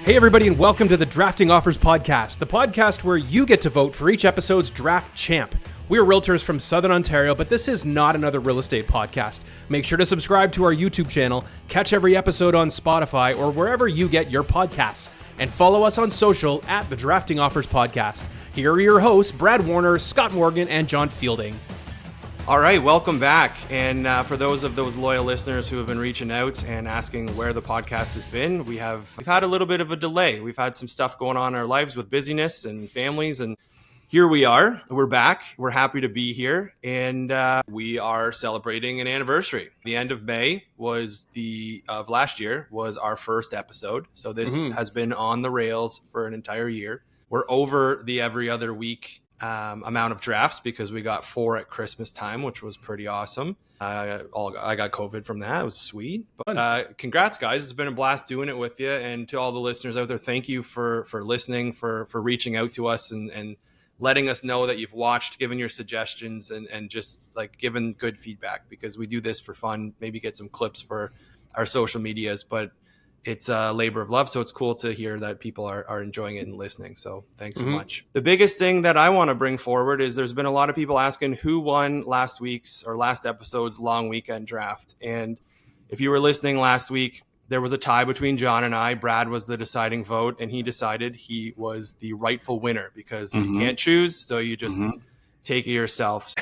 Hey everybody, and welcome to the Drafting Offers Podcast, the podcast where you get to vote for each episode's draft champ. We're realtors from Southern Ontario, but this is not another real estate podcast. Make sure to subscribe to our YouTube channel, catch every episode on Spotify or wherever you get your podcasts, and follow us on social at the Drafting Offers Podcast. Here are your hosts, Brad Warner, Scott Morgan, and John Fielding. All right, welcome back. And for those loyal listeners who have been reaching out and asking where the podcast has been, we've had a little bit of a delay. We've had some stuff going on in our lives with busyness and families, and here we are. We're back. We're happy to be here, and we are celebrating an anniversary. The end of May of last year was our first episode, so this has been on the rails for an entire year. We're over the every other week amount of drafts because we got 4 at Christmas time, which was pretty awesome. I got COVID from that. It was sweet. But congrats, guys. It's been a blast doing it with you. And to all the listeners out there, thank you for listening, for reaching out to us and letting us know that you've watched, giving your suggestions and just like giving good feedback, because we do this for fun, maybe get some clips for our social medias, but it's a labor of love. So it's cool to hear that people are enjoying it and listening. So thanks so much. The biggest thing that I want to bring forward is there's been a lot of people asking who won last episode's long weekend draft. And if you were listening last week, there was a tie between John and I. Brad was the deciding vote, and he decided he was the rightful winner because you can't choose. So you just take it yourself.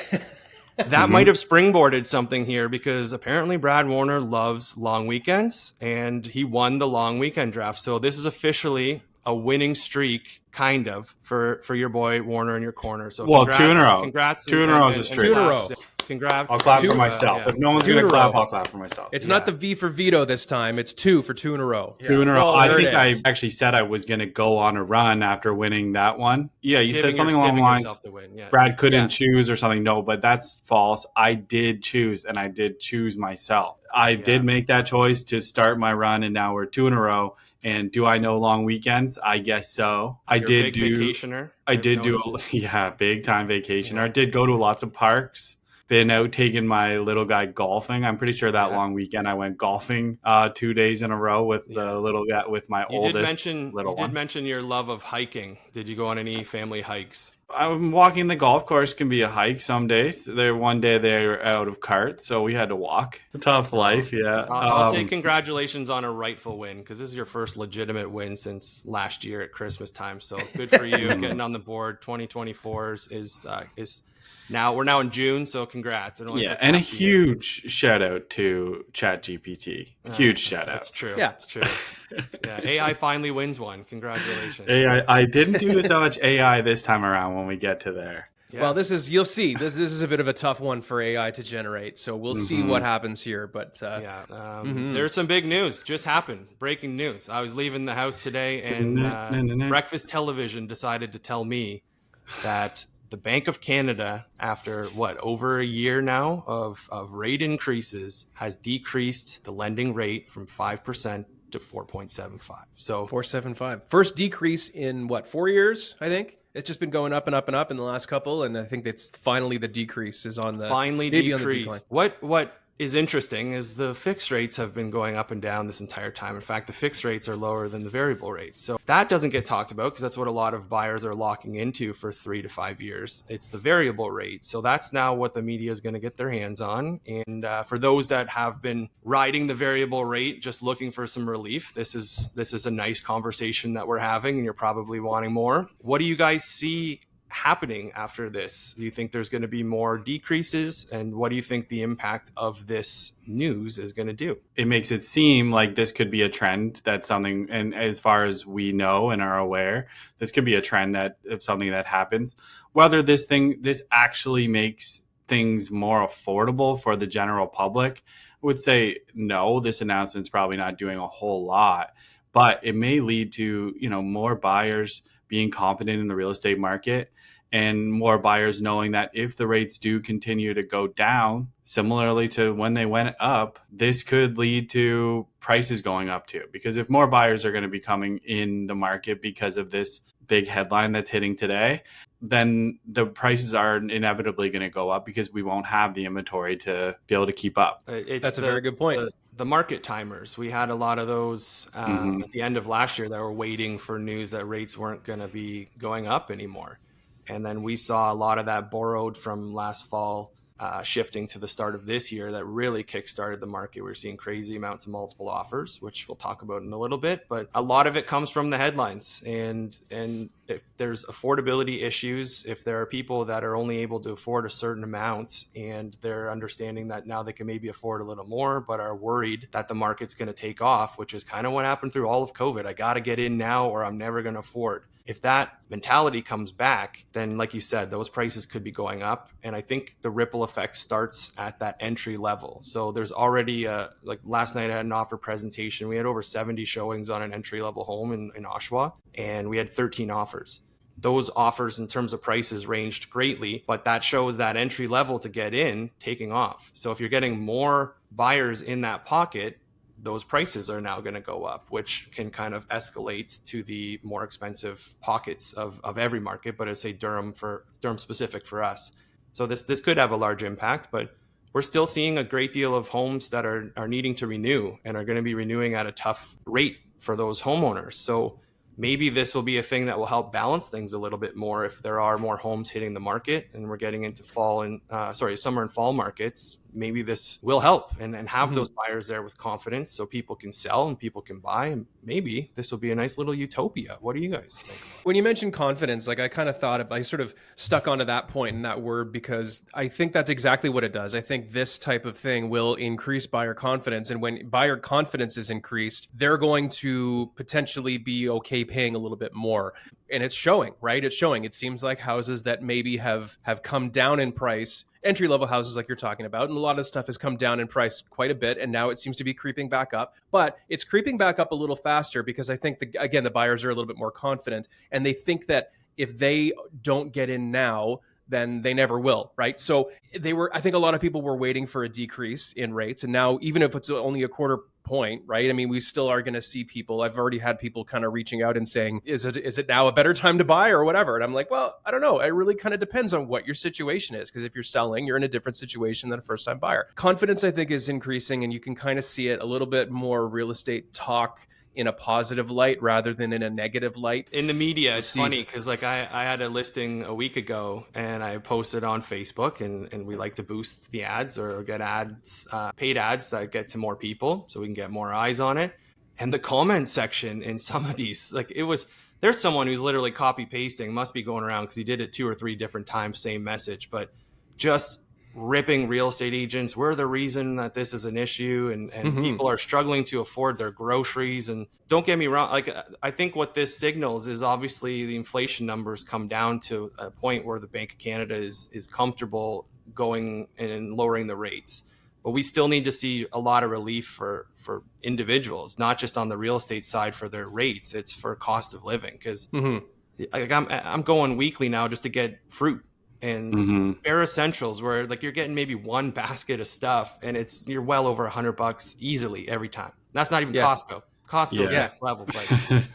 That might have springboarded something here, because apparently Brad Warner loves long weekends and he won the long weekend draft. So this is officially a winning streak, kind of, for your boy Warner in your corner. So congrats, 2 in a row. Congrats. 2 in a row is a streak. 2 in a row. Congrats. I'll clap for myself. If no one's going to clap, I'll clap for myself. It's not the V for veto this time. It's 2 for 2 in a row. 2 in a row. Well, I think I actually said I was going to go on a run after winning that one. Yeah, you said something along the lines, Brad couldn't choose or something. No, but that's false. I did choose, and I did choose myself. I did make that choice to start my run, and now we're 2 in a row. And do I know long weekends? I guess so. You're a big vacationer. I did do big time vacationer. I did go to lots of parks. Been out taking my little guy golfing. I'm pretty sure that long weekend I went golfing 2 days in a row with the little guy, with my oldest little one. You did mention your love of hiking. Did you go on any family hikes? I'm walking the golf course can be a hike some days. One day they're out of carts, so we had to walk. Tough life, yeah. I'll say congratulations on a rightful win, because this is your first legitimate win since last year at Christmas time. So good for you getting on the board. 2024 is now, we're now in June, so congrats. And a huge shout out to ChatGPT. Huge shout out. That's true. Yeah, that's true. Yeah, AI finally wins one. Congratulations. AI. I didn't do so much AI this time around when we get to there. Yeah. Well, you'll see. This is a bit of a tough one for AI to generate, so we'll see what happens here. But there's some big news just happened. Breaking news. I was leaving the house today, and Breakfast Television decided to tell me that the Bank of Canada, after over a year now of rate increases, has decreased the lending rate from 5% to 4.75. So 4.75. First decrease in 4 years, I think. It's just been going up and up and up in the last couple, and I think that's finally the decrease is on the decrease. What is interesting is the fixed rates have been going up and down this entire time. In fact, the fixed rates are lower than the variable rates. So that doesn't get talked about, because that's what a lot of buyers are locking into for 3 to 5 years. It's the variable rate. So that's now what the media is going to get their hands on. And for those that have been riding the variable rate, just looking for some relief, this is a nice conversation that we're having, and you're probably wanting more. What do you guys see happening after this? Do you think there's going to be more decreases, and what do you think the impact of this news is going to do? It makes it seem like this could be a trend. That's something, and as far as we know and are aware, this could be a trend of something that happens. Whether this actually makes things more affordable for the general public, I would say no. This announcement's probably not doing a whole lot, but it may lead to more buyers being confident in the real estate market, and more buyers knowing that if the rates do continue to go down, similarly to when they went up, this could lead to prices going up too. Because if more buyers are going to be coming in the market because of this big headline that's hitting today, then the prices are inevitably going to go up, because we won't have the inventory to be able to keep up. That's a very good point. the market timers. We had a lot of those at the end of last year that were waiting for news that rates weren't going to be going up anymore. And then we saw a lot of that borrowed from last fall shifting to the start of this year that really kickstarted the market. We're seeing crazy amounts of multiple offers, which we'll talk about in a little bit. But a lot of it comes from the headlines. And if there's affordability issues, if there are people that are only able to afford a certain amount and they're understanding that now they can maybe afford a little more, but are worried that the market's going to take off, which is kind of what happened through all of COVID. I got to get in now or I'm never going to afford. If that mentality comes back, then like you said, those prices could be going up. And I think the ripple effect starts at that entry level. So there's already like last night I had an offer presentation. We had over 70 showings on an entry level home in Oshawa, and we had 13 offers. Those offers in terms of prices ranged greatly, but that shows that entry level to get in taking off. So if you're getting more buyers in that pocket, those prices are now going to go up, which can kind of escalate to the more expensive pockets of every market, but I'd say Durham specific for us. So this could have a large impact, but we're still seeing a great deal of homes that are needing to renew and are going to be renewing at a tough rate for those homeowners. So maybe this will be a thing that will help balance things a little bit more if there are more homes hitting the market and we're getting into summer and fall markets. Maybe this will help and have those buyers there with confidence so people can sell and people can buy. And maybe this will be a nice little utopia. What do you guys think? When you mentioned confidence, like I kind of thought, I sort of stuck onto that point in that word because I think that's exactly what it does. I think this type of thing will increase buyer confidence. And when buyer confidence is increased, they're going to potentially be okay paying a little bit more. And it's showing, right? It's showing. It seems like houses that maybe have come down in price, entry-level houses like you're talking about, and a lot of stuff has come down in price quite a bit, and now it seems to be creeping back up. But it's creeping back up a little faster because I think, the buyers are a little bit more confident, and they think that if they don't get in now, then they never will, right? So I think a lot of people were waiting for a decrease in rates, and now even if it's only a quarter point, right? I mean, we still are going to see people. I've already had people kind of reaching out and saying, is it now a better time to buy or whatever? And I'm like, well, I don't know. It really kind of depends on what your situation is. Because if you're selling, you're in a different situation than a first-time buyer. Confidence, I think, is increasing, and you can kind of see it a little bit more real estate talk in a positive light rather than in a negative light. In the media, it's funny because like I had a listing a week ago and I posted on Facebook and we like to boost the ads or get ads, paid ads that get to more people so we can get more eyes on it. And the comment section in some of these, there's someone who's literally copy pasting, must be going around because he did it 2 or 3 different times, same message, but just ripping real estate agents. We're the reason that this is an issue and people are struggling to afford their groceries. And don't get me wrong, like I think what this signals is obviously the inflation numbers come down to a point where the Bank of Canada is comfortable going and lowering the rates. But we still need to see a lot of relief for individuals, not just on the real estate side for their rates. It's for cost of living because I'm going weekly now just to get fruit and bare essentials where like you're getting maybe one basket of stuff and you're well over $100 easily every time. That's not even Costco. Costco's next level, but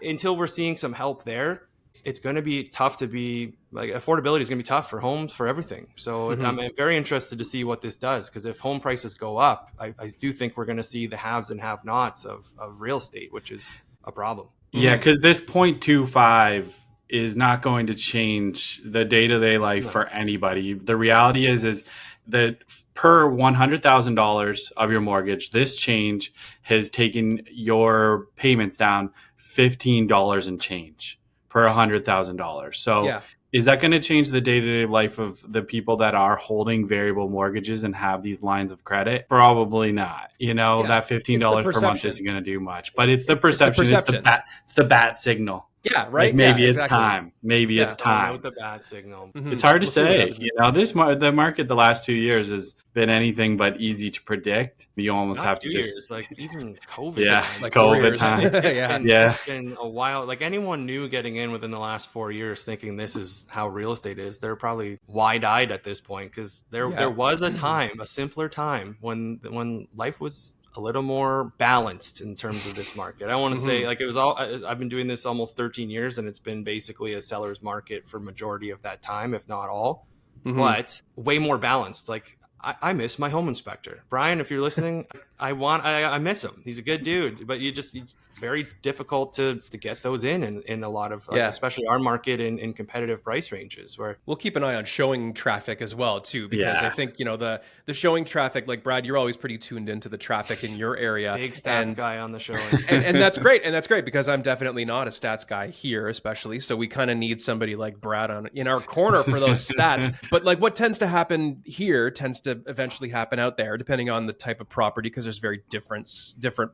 until we're seeing some help there, it's going to be tough to be like affordability is going to be tough for homes, for everything. So I'm very interested to see what this does because if home prices go up, I do think we're going to see the haves and have-nots of real estate, which is a problem. Yeah, because this 0.25 is not going to change the day-to-day life for anybody. The reality is that per $100,000 of your mortgage, this change has taken your payments down $15 and change per $100,000. So is that going to change the day-to-day life of the people that are holding variable mortgages and have these lines of credit? Probably not. That $15 per month isn't going to do much, but it's the perception. It's the bat signal. Yeah, right. Like maybe it's time. Maybe it's time. With the bad signal. It's hard to say. The market the last 2 years has been anything but easy to predict. You almost Not have to 2 just years, like even COVID. Yeah, like COVID time. It's been a while. Like anyone new getting in within the last 4 years, thinking this is how real estate is, they're probably wide-eyed at this point because there was a simpler time when life was a little more balanced in terms of this market. I want to say like it was I've been doing this almost 13 years and it's been basically a seller's market for majority of that time, if not all, but way more balanced. Like I miss my home inspector. Brian, if you're listening, I miss him. He's a good dude, but it's very difficult to get those in a lot of, like, Yeah. especially our market in competitive price ranges where We'll keep an eye on showing traffic as well too, because I Yeah. think, the showing traffic, like Brad, you're always pretty tuned into the traffic in your area. big stats and guy on the showings. and that's great. And that's great because I'm definitely not a stats guy here, especially. So we kind of need somebody like Brad in our corner for those stats. But like what tends to happen here tends to eventually happen out there, depending on the type of property, because there's very different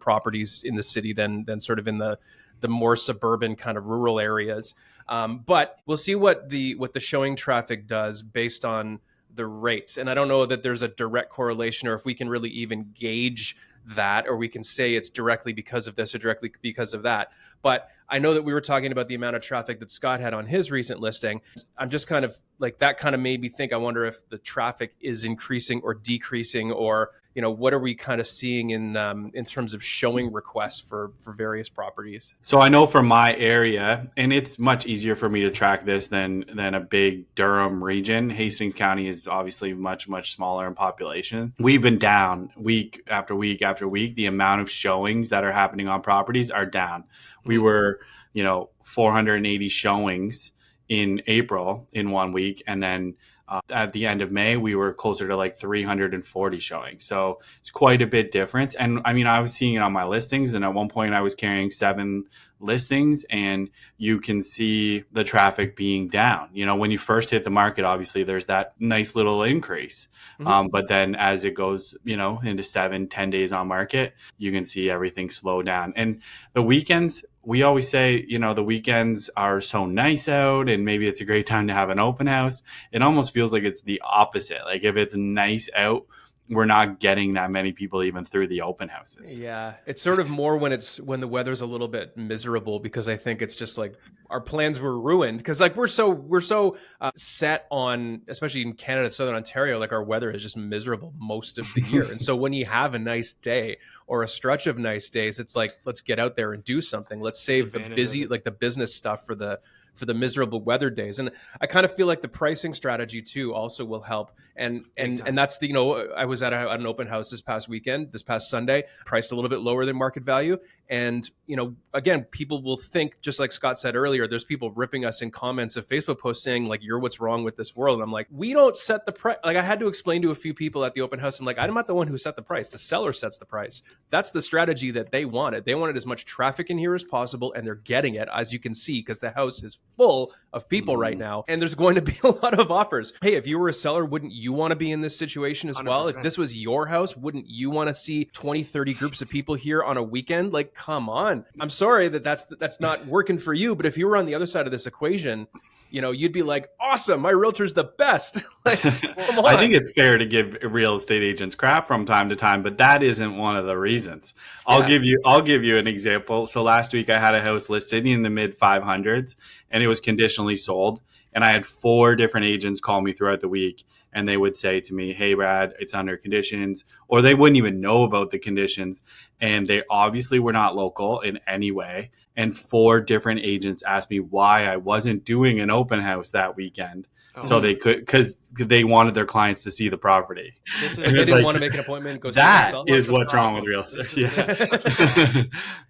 properties in the city than sort of in the more suburban kind of rural areas. But we'll see what the showing traffic does based on the rates. And I don't know that there's a direct correlation, or if we can really even gauge that, or we can say it's directly because of this or directly because of that. But I know that we were talking about the amount of traffic that Scott had on his recent listing. I'm just kind of like, that kind of made me think, I wonder if the traffic is increasing or decreasing, or, what are we kind of seeing in terms of showing requests for various properties? So I know for my area, and it's much easier for me to track this than a big Durham region. Hastings County is obviously much, much smaller in population. We've been down week after week after week. The amount of showings that are happening on properties are down. We were, 480 showings in April in 1 week, and then at the end of May, we were closer to like 340 showings. So it's quite a bit difference. And I mean, I was seeing it on my listings, and at one point I was carrying 7 listings, and you can see the traffic being down. When you first hit the market, obviously there's that nice little increase. But then as it goes, into 7-10 days on market, you can see everything slow down. And the weekends, we always say, the weekends are so nice out, and maybe it's a great time to have an open house. It almost feels like it's the opposite. Like if it's nice out, we're not getting that many people even through the open houses. Yeah, it's sort of more when the weather's a little bit miserable, because I think it's just like our plans were ruined, because like we're so set on, especially in Canada, Southern Ontario, like our weather is just miserable most of the year. And so when you have a nice day or a stretch of nice days, it's like, let's get out there and do something. Let's save the business stuff for the miserable weather days. And I kind of feel like the pricing strategy too also will help. And that's I was at an open house this past Sunday, priced a little bit lower than market value. And, again, people will think, just like Scott said earlier, there's people ripping us in comments of Facebook posts saying like, you're what's wrong with this world. And I'm like, we don't set the price. Like I had to explain to a few people at the open house, I'm like, I'm not the one who set the price. The seller sets the price. That's the strategy that they wanted. They wanted as much traffic in here as possible, and they're getting it, as you can see, because the house is full of people right now. And there's going to be a lot of offers. Hey, if you were a seller, wouldn't you want to be in this situation as well? 100%. If this was your house, wouldn't you want to see 20, 30 groups of people here on a weekend? Like, come on. I'm sorry that's not working for you, but if you were on the other side of this equation, you'd be like, awesome, my realtor's the best. Like, come on. I think it's fair to give real estate agents crap from time to time, but that isn't one of the reasons. I'll give you an example. So last week I had a house listed in the mid 500s, and it was conditionally sold. And I had 4 different agents call me throughout the week, and they would say to me, hey, Brad, it's under conditions, or they wouldn't even know about the conditions. And they obviously were not local in any way. And 4 different agents asked me why I wasn't doing an open house that weekend. So they could, because they wanted their clients to see the property. They didn't want to make an appointment and go see that it. is what's wrong with real estate.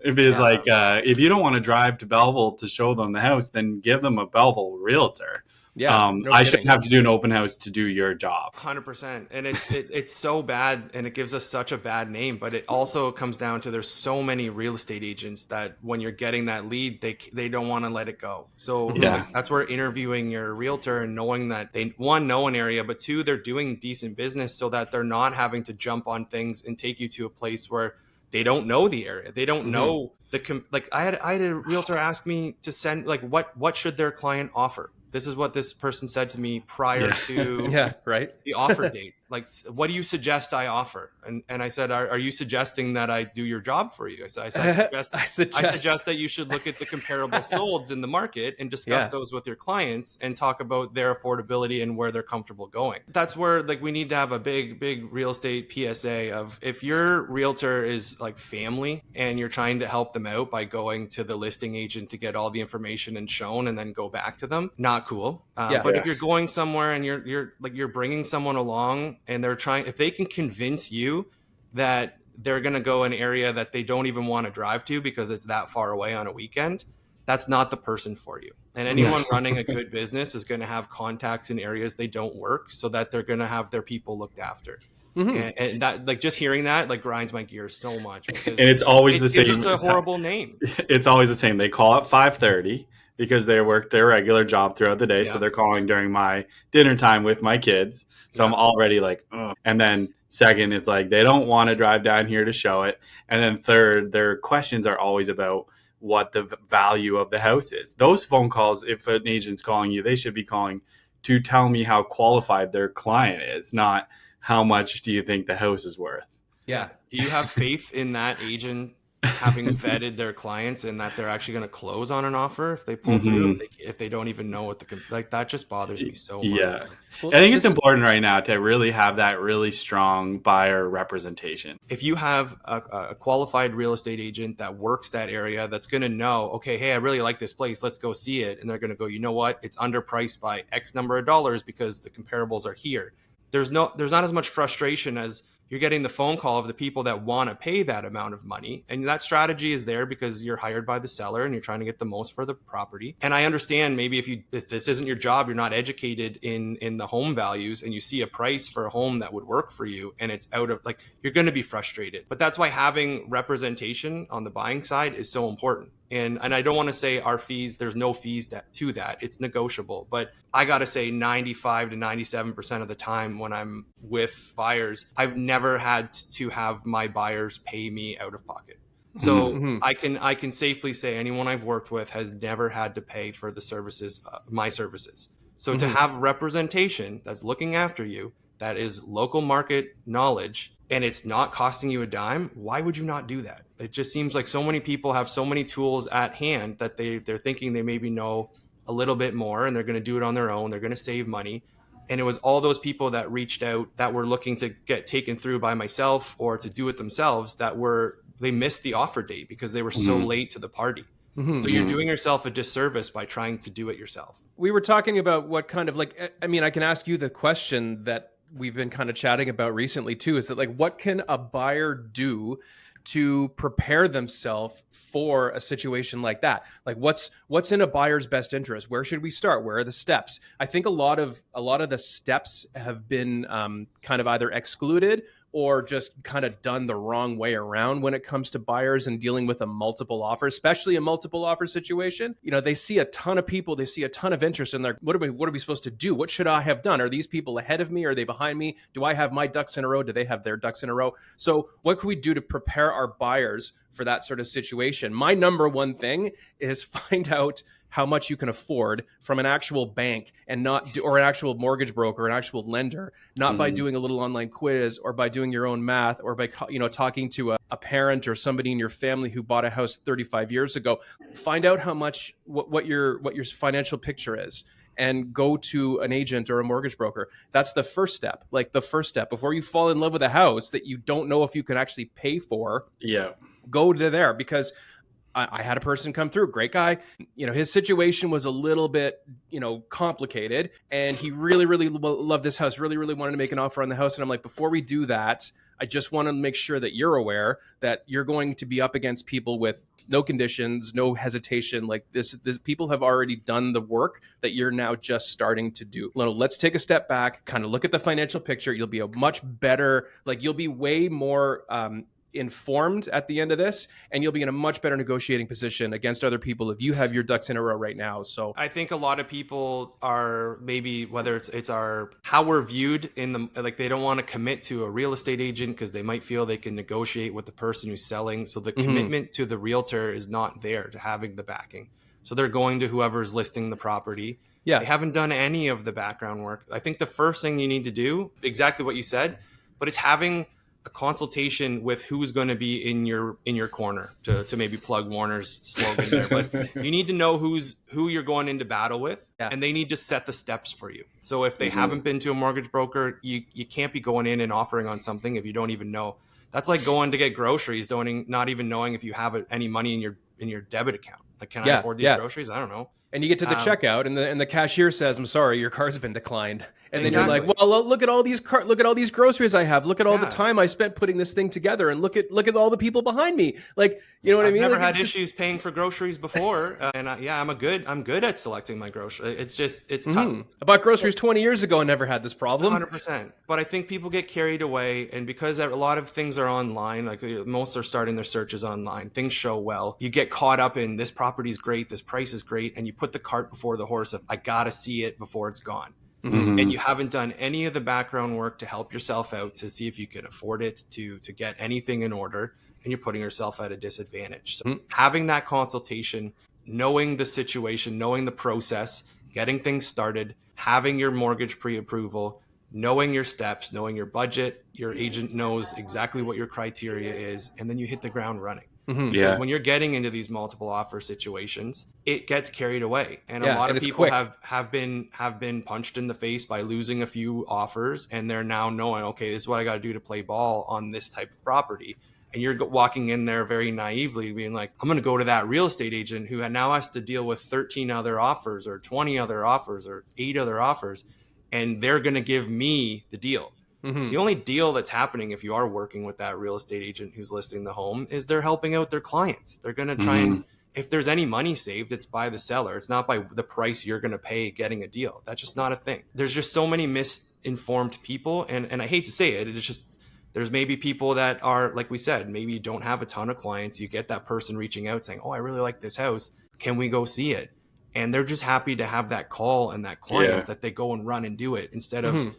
If it's like, if you don't want to drive to Belleville to show them the house, then give them a Belleville realtor. Yeah, I shouldn't have to do an open house to do your job. 100%. And it's so bad, and it gives us such a bad name, but it also comes down to, there's so many real estate agents that when you're getting that lead, they don't want to let it go. So that's where interviewing your realtor and knowing that they, 1, know an area, but 2, they're doing decent business, so that they're not having to jump on things and take you to a place where they don't know the area. They don't know I had a realtor ask me to send, like, what should their client offer? This is what this person said to me prior to the offer date. Like, what do you suggest I offer? And I said, are you suggesting that I do your job for you? I suggest that you should look at the comparable solds in the market and discuss those with your clients and talk about their affordability and where they're comfortable going. That's where, like, we need to have a big real estate PSA of, if your realtor is like family and you're trying to help them out by going to the listing agent to get all the information and shown and then go back to them, not cool. Yeah. But if you're going somewhere and you're bringing someone along and if they can convince you that they're going to go an area that they don't even want to drive to because it's that far away on a weekend, that's not the person for you. And anyone running a good business is going to have contacts in areas they don't work so that they're going to have their people looked after. And that, like, just hearing that, like, grinds my gears so much because And it's always the same. It's a horrible name. It's always the same. They call at 5:30 because they work their regular job throughout the day. Yeah. So they're calling during my dinner time with my kids. So I'm already like, ugh. And then second, it's like they don't want to drive down here to show it. And then third, their questions are always about what the value of the house is. Those phone calls, if an agent's calling you, they should be calling to tell me how qualified their client is, not how much do you think the house is worth. Yeah. Do you have faith in that agent having vetted their clients and that they're actually going to close on an offer if they pull through, if they don't even know what like, that just bothers me so much. Yeah. Well, I think it's important right now to really have that really strong buyer representation. If you have a qualified real estate agent that works that area, that's going to know, okay, hey, I really like this place, let's go see it. And they're going to go, you know what? It's underpriced by X number of dollars because the comparables are here. There's not as much frustration as you're getting the phone call of the people that want to pay that amount of money. And that strategy is there because you're hired by the seller and you're trying to get the most for the property. And I understand maybe if this isn't your job, you're not educated in the home values and you see a price for a home that would work for you and it's out of, like, you're going to be frustrated. But that's why having representation on the buying side is so important. And I don't want to say our fees, there's no fees to that. It's negotiable. But I got to say 95 to 97% of the time when I'm with buyers, I've never had to have my buyers pay me out of pocket. So I can safely say anyone I've worked with has never had to pay for the services, my services. So to have representation that's looking after you, that is local market knowledge, and it's not costing you a dime, why would you not do that? It just seems like so many people have so many tools at hand that they're thinking they maybe know a little bit more and they're going to do it on their own. They're going to save money. And it was all those people that reached out that were looking to get taken through by myself or to do it themselves they missed the offer date because they were so late to the party. So you're doing yourself a disservice by trying to do it yourself. We were talking about what kind of, like, I mean, I can ask you the question that we've been kind of chatting about recently too, is that, like, what can a buyer do to prepare themselves for a situation like that? Like, what's in a buyer's best interest? Where should we start? Where are the steps? I think a lot of the steps have been kind of either excluded or just kind of done the wrong way around when it comes to buyers and dealing with a multiple offer, especially a multiple offer situation. You know, they see a ton of people, they see a ton of interest in their, what are we supposed to do? What should I have done? Are these people ahead of me? Are they behind me? Do I have my ducks in a row? Do they have their ducks in a row? So what can we do to prepare our buyers for that sort of situation? My number one thing is find out how much you can afford from an actual bank and or an actual mortgage broker, an actual lender, not by doing a little online quiz or by doing your own math or by, talking to a parent or somebody in your family who bought a house 35 years ago. Find out how much, what your financial picture is, and go to an agent or a mortgage broker. That's the first step. Like, the first step before you fall in love with a house that you don't know if you can actually pay for. Yeah. Go to there, because I had a person come through, great guy. His situation was a little bit, complicated, and he really, really loved this house, really, really wanted to make an offer on the house. And I'm like, before we do that, I just want to make sure that you're aware that you're going to be up against people with no conditions, no hesitation. Like, this people have already done the work that you're now just starting to do. Let's take a step back, kind of look at the financial picture. You'll be a much better, you'll be way more informed at the end of this, and you'll be in a much better negotiating position against other people if you have your ducks in a row right now. So I think a lot of people are, maybe whether it's how we're viewed in the, like, they don't want to commit to a real estate agent because they might feel they can negotiate with the person who's selling. So the commitment to the realtor is not there, to having the backing. So they're going to whoever's listing the property. Yeah. They haven't done any of the background work. I think the first thing you need to do, exactly what you said, but it's having a consultation with who's going to be in your corner, to maybe plug Warner's slogan there. But you need to know who you're going into battle with, and they need to set the steps for you. So if they haven't been to a mortgage broker, you can't be going in and offering on something if you don't even know. That's like going to get groceries, not even knowing if you have any money in your debit account. Like, can I afford these groceries? I don't know. And you get to the checkout, and the cashier says, "I'm sorry, your car's been declined." And then Exactly. you're like, "Well, look at all these look at all these groceries I have. Look at all the Yeah. time I spent putting this thing together, and look at all the people behind me." Like, you know what I I've mean? never Like, had it's just- issues paying for groceries before, and I'm good at selecting my groceries. It's tough. I bought groceries 20 years ago and never had this problem. 100%. But I think people get carried away, and because a lot of things are online, like most are starting their searches online, things show well. You get caught up in this property is great, this price is great, and you put the cart before the horse of I gotta see it before it's gone. And you haven't done any of the background work to help yourself out to see if you can afford it, to get anything in order, and you're putting yourself at a disadvantage. So having that consultation, knowing the situation, knowing the process, getting things started, having your mortgage pre-approval, knowing your steps, knowing your budget, your agent knows exactly what your criteria is, and then you hit the ground running. Because when you're getting into these multiple offer situations, it gets carried away, and a lot of people have been punched in the face by losing a few offers, and they're now knowing, okay, this is what I got to do to play ball on this type of property. And you're walking in there very naively being like, I'm going to go to that real estate agent who now has to deal with 13 other offers or 20 other offers or 8 other offers, and they're going to give me the deal. The only deal that's happening if you are working with that real estate agent who's listing the home is they're helping out their clients. They're going to try and, if there's any money saved, it's by the seller. It's not by the price you're going to pay getting a deal. That's just not a thing. There's just so many misinformed people. And I hate to say it, it's just, there's maybe people that are, like we said, maybe you don't have a ton of clients. You get that person reaching out saying, oh, I really like this house. Can we go see it? And they're just happy to have that call and that client that they go and run and do it instead of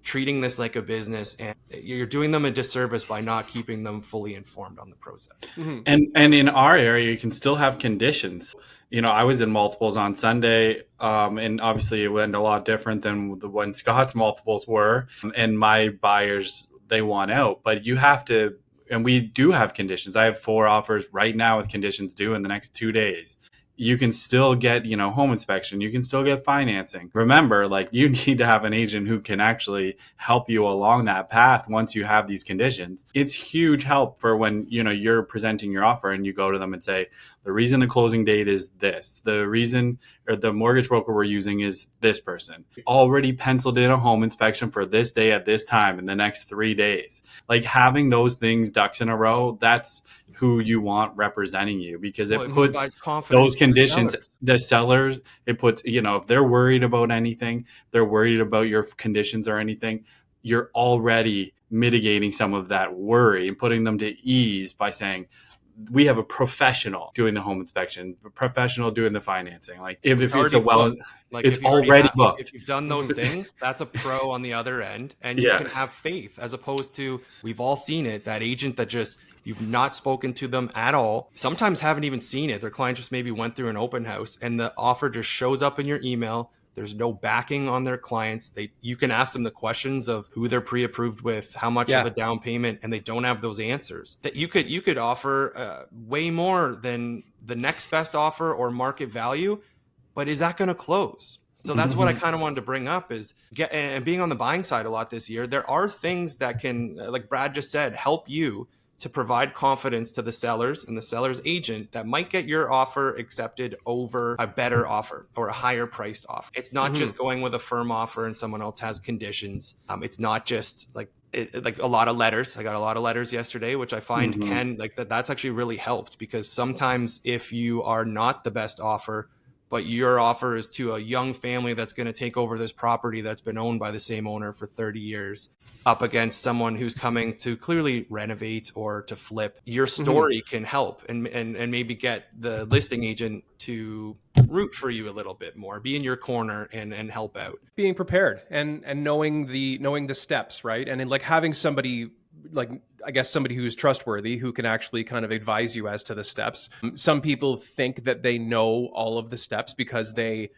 treating this like a business, and you're doing them a disservice by not keeping them fully informed on the process. And in our area, you can still have conditions. You know, I was in multiples on Sunday, and obviously it went a lot different than when Scott's multiples were. And my buyers, they want out, but you have to, and we do have conditions. I have 4 offers right now with conditions due in the next 2 days. You can still get, home inspection. You can still get financing. Remember, like, you need to have an agent who can actually help you along that path once you have these conditions. It's huge help for when, you're presenting your offer and you go to them and say, the reason the closing date is this, the reason, or the mortgage broker we're using is this person. Already penciled in a home inspection for this day at this time in the next 3 days. Like, having those things ducks in a row, that's who you want representing you, because it puts those conditions, the sellers, it puts, if they're worried about anything, they're worried about your conditions or anything, you're already mitigating some of that worry and putting them to ease by saying, we have a professional doing the home inspection, a professional doing the financing. Like, if it's a it's already booked. If you've done those things, that's a pro on the other end, and you can have faith, as opposed to, we've all seen it, that agent that just, you've not spoken to them at all, sometimes haven't even seen it. Their client just maybe went through an open house, and the offer just shows up in your email. There's no backing on their clients. You can ask them the questions of who they're pre-approved with, how much of a down payment, and they don't have those answers. That you could offer way more than the next best offer or market value, but is that going to close? So that's what I kind of wanted to bring up is and being on the buying side a lot this year, there are things that can, like Brad just said, help you to provide confidence to the sellers and the seller's agent that might get your offer accepted over a better offer or a higher priced offer. It's not just going with a firm offer and someone else has conditions. It's not just like a lot of letters. I got a lot of letters yesterday, which I find that's actually really helped, because sometimes if you are not the best offer, but your offer is to a young family that's going to take over this property that's been owned by the same owner for 30 years, up against someone who's coming to clearly renovate or to flip, your story can help and maybe get the listing agent to root for you a little bit more, be in your corner and help out. Being prepared and knowing the steps, right? And then, like, having somebody, like, I guess somebody who's trustworthy, who can actually kind of advise you as to the steps. Some people think that they know all of the steps because they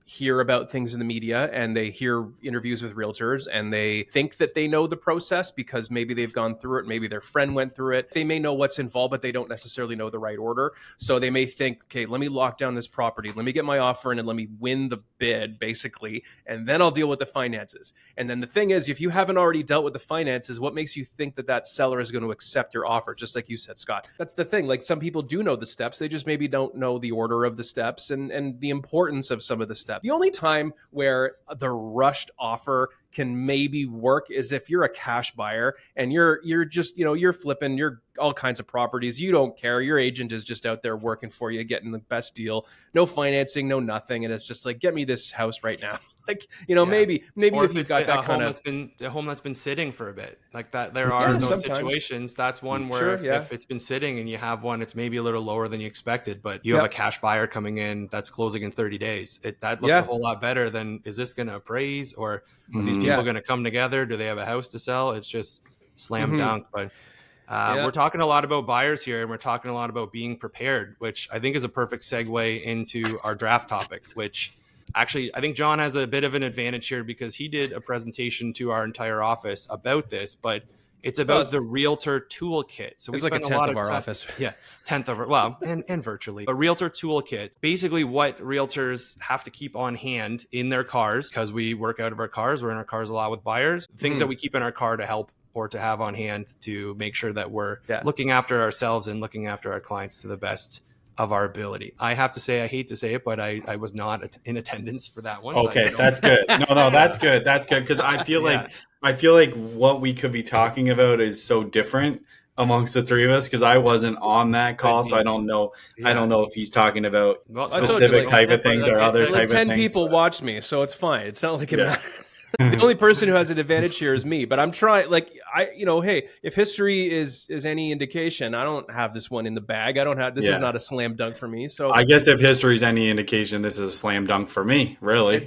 hear about things in the media and they hear interviews with realtors and they think that they know the process because maybe they've gone through it, maybe their friend went through it. They may know what's involved, but they don't necessarily know the right order. So they may think, okay, let me lock down this property, let me get my offer in and let me win the bid basically, and then I'll deal with the finances. And then the thing is, if you haven't already dealt with the finances, what makes you think that that seller is going to accept your offer? Just like you said, Scott, that's the thing. Like some people do know the steps, they just maybe don't know the order of the steps and the importance of some of the steps. The only time where the rushed offer can maybe work is if you're a cash buyer and you're just, you're flipping, you're all kinds of properties. You don't care. Your agent is just out there working for you, getting the best deal, no financing, no nothing. And it's just like, get me this house right now. Like, maybe or if you've got that kind of a home that's been sitting for a bit like that, there are those situations. That's one where if it's been sitting and you have one, it's maybe a little lower than you expected, but you have a cash buyer coming in that's closing in 30 days. That looks a whole lot better than, is this going to appraise, or are these people going to come together? Do they have a house to sell? It's just slam dunk. But we're talking a lot about buyers here, and we're talking a lot about being prepared, which I think is a perfect segue into our draft topic, which actually I think John has a bit of an advantage here because he did a presentation to our entire office about this, but it's about the Realtor Toolkit. So we spent like a tenth of our office. Yeah, tenth of our, and virtually. A Realtor Toolkit, basically what realtors have to keep on hand in their cars, because we work out of our cars, we're in our cars a lot with buyers, things that we keep in our car to help or to have on hand to make sure that we're looking after ourselves and looking after our clients to the best of our ability. I have to say, I hate to say it, but I was not in attendance for that one. Okay, that's good. No, that's good. That's good, because I feel like what we could be talking about is so different amongst the three of us, because I wasn't on that call, so I don't know. I don't know if he's talking about specific type of things or other type of things. 10 people watched me, so it's fine. It's not like it matters. The only person who has an advantage here is me, but I'm trying, hey, if history is any indication, I don't have this one in the bag. I don't have, this is not a slam dunk for me. So I guess if history is any indication, this is a slam dunk for me, really.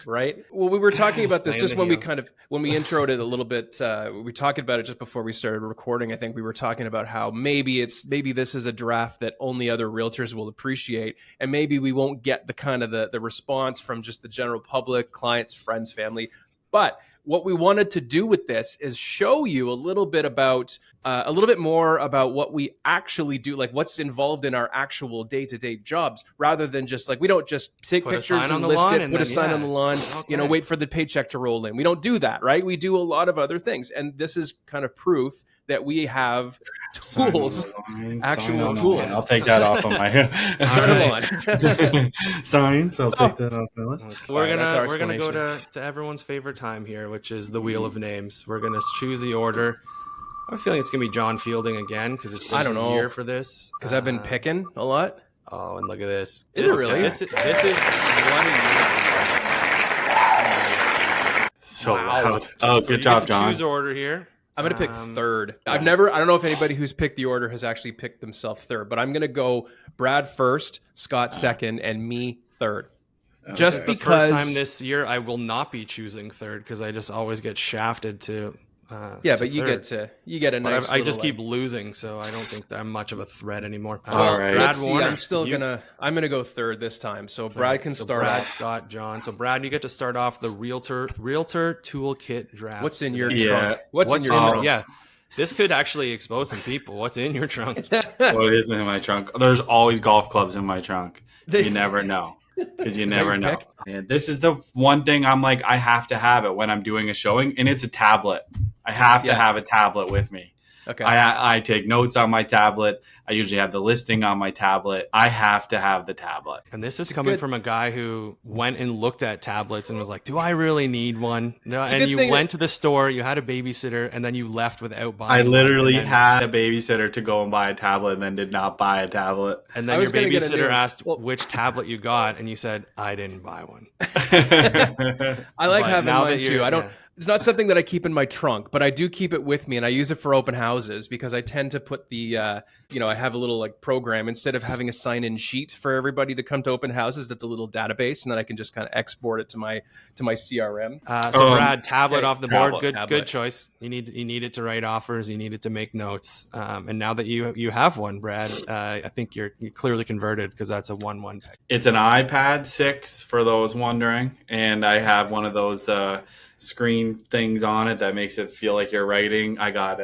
Right. Well, we were talking about this just when we introed it a little bit, we talked about it just before we started recording. I think we were talking about how maybe this is a draft that only other realtors will appreciate. And maybe we won't get the kind of the response from just the general public, clients, friends, family. But what we wanted to do with this is show you a little bit more about what we actually do, like what's involved in our actual day-to-day jobs, rather than just like, we don't just take pictures and list it, put a sign on the lawn, wait for the paycheck to roll in. We don't do that, right? We do a lot of other things. And this is kind of proof that we have tools, actual tools. I'll take that off of my signs. I'll take that off my list. Okay. We're gonna go to everyone's favorite time here, which is the wheel of names. We're gonna choose the order. I have a feeling it's gonna be John Fielding again, because it's been his year for this. Because I've been picking a lot. Oh, and look at this. Is it really? This is what a year. So loud. Oh, good job, John. Choose order here. I'm going to pick third. I don't know if anybody who's picked the order has actually picked themselves third, but I'm going to go Brad first, Scott second, and me third. Just because the first time this year, I will not be choosing third, because I just always get shafted to. But you get a nice. I just keep losing, so I don't think that I'm much of a threat anymore. All right, Brad Warner, I'm gonna go third this time. So Brad can start. Brad, off. Scott, John. So Brad, you get to start off the Realtor Toolkit draft. What's in your trunk? What's in your trunk? Yeah, this could actually expose some people. What's in your trunk? What is in my trunk? There's always golf clubs in my trunk. You never know. Because you never know. Yeah, this is the one thing I'm like, I have to have it when I'm doing a showing, and it's a tablet. I have to have a tablet with me. Okay. I take notes on my tablet. I usually have the listing on my tablet. I have to have the tablet. And this is coming from a guy who went and looked at tablets and was like, do I really need one? No. And you went to the store, you had a babysitter, and then you left without buying I literally had a babysitter to go and buy a tablet and then did not buy a tablet. And then your babysitter asked which tablet you got, and you said, I didn't buy one. I like having mine too. It's not something that I keep in my trunk, but I do keep it with me, and I use it for open houses because I tend to put the, I have a little like program instead of having a sign-in sheet for everybody to come to open houses. That's a little database, and then I can just kind of export it to my CRM. So Brad, tablet okay, off the board. Good tablet. choice. You need it to write offers. You need it to make notes. And now that you have one, Brad, I think you're clearly converted because that's a 1-1 pick. It's an iPad 6 for those wondering, and I have one of those screen things on it that makes it feel like you're writing. I got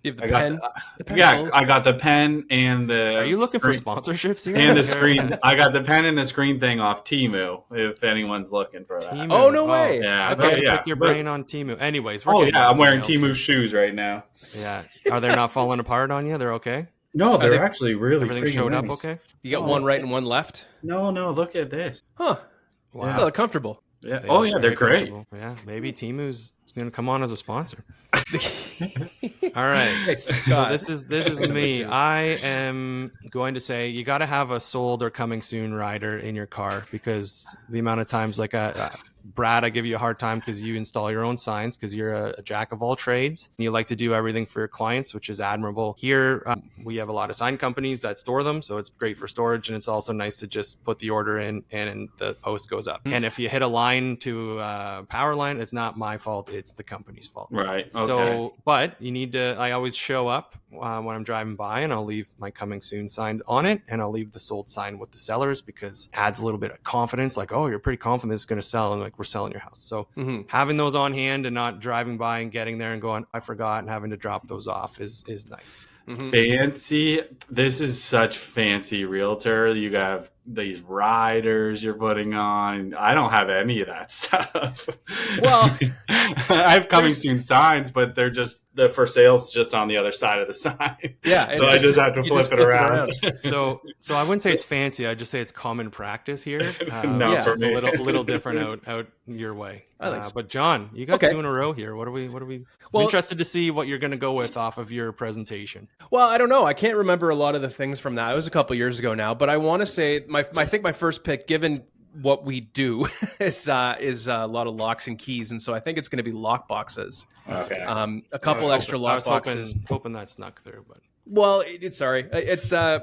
You have the pen. Yeah, I got the pen and the. Are you looking screen, for sponsorships here? And the screen. I got the pen and the screen thing off Temu. If anyone's looking for that. Temu. Oh no way! Yeah, Okay, yeah. pick your brain on Temu. Anyways, I'm wearing Temu shoes right now. Yeah, are they not falling apart on you? They're okay. No, they're actually really. Everything showed nice. up okay. You got one right and one left. No, look at this. Huh? Wow. Well, comfortable. Yeah. They're They're great. Yeah, maybe Temu's going to come on as a sponsor. All right. Hey, Scott. So this is me. I am going to say you got to have a sold or coming soon rider in your car because the amount of times like Brad, I give you a hard time because you install your own signs because you're a jack of all trades. And you like to do everything for your clients, which is admirable. Here, we have a lot of sign companies that store them, so it's great for storage. And it's also nice to just put the order in and the post goes up. And if you hit a line to a power line, it's not my fault. It's the company's fault. Right. Okay. So, but you need to, I always show up when I'm driving by and I'll leave my coming soon sign on it and I'll leave the sold sign with the sellers because it adds a little bit of confidence. Like, oh, you're pretty confident it's going to sell. And like, we're selling your house. So having those on hand and not driving by and getting there and going, I forgot and having to drop those off is nice. Fancy. This is such fancy realtor. You have these riders you're putting on. I don't have any of that stuff. Well, I have coming soon signs, but they're just the for sale's just on the other side of the sign. Yeah. So I just have to flip it around. So I wouldn't say it's fancy. I'd just say it's common practice here. No, for just me. a little different out your way. I think so. But John, you got Okay. 2 in a row here. What are we? Well, I'm interested to see what you're going to go with off of your presentation. Well, I don't know. I can't remember a lot of the things from that. It was a couple years ago now, but I want to say I think my first pick, given what we do, is a lot of locks and keys, and so I think it's going to be lock boxes. Okay. A couple extra lock I was boxes. hoping that snuck through, but. Well, it's I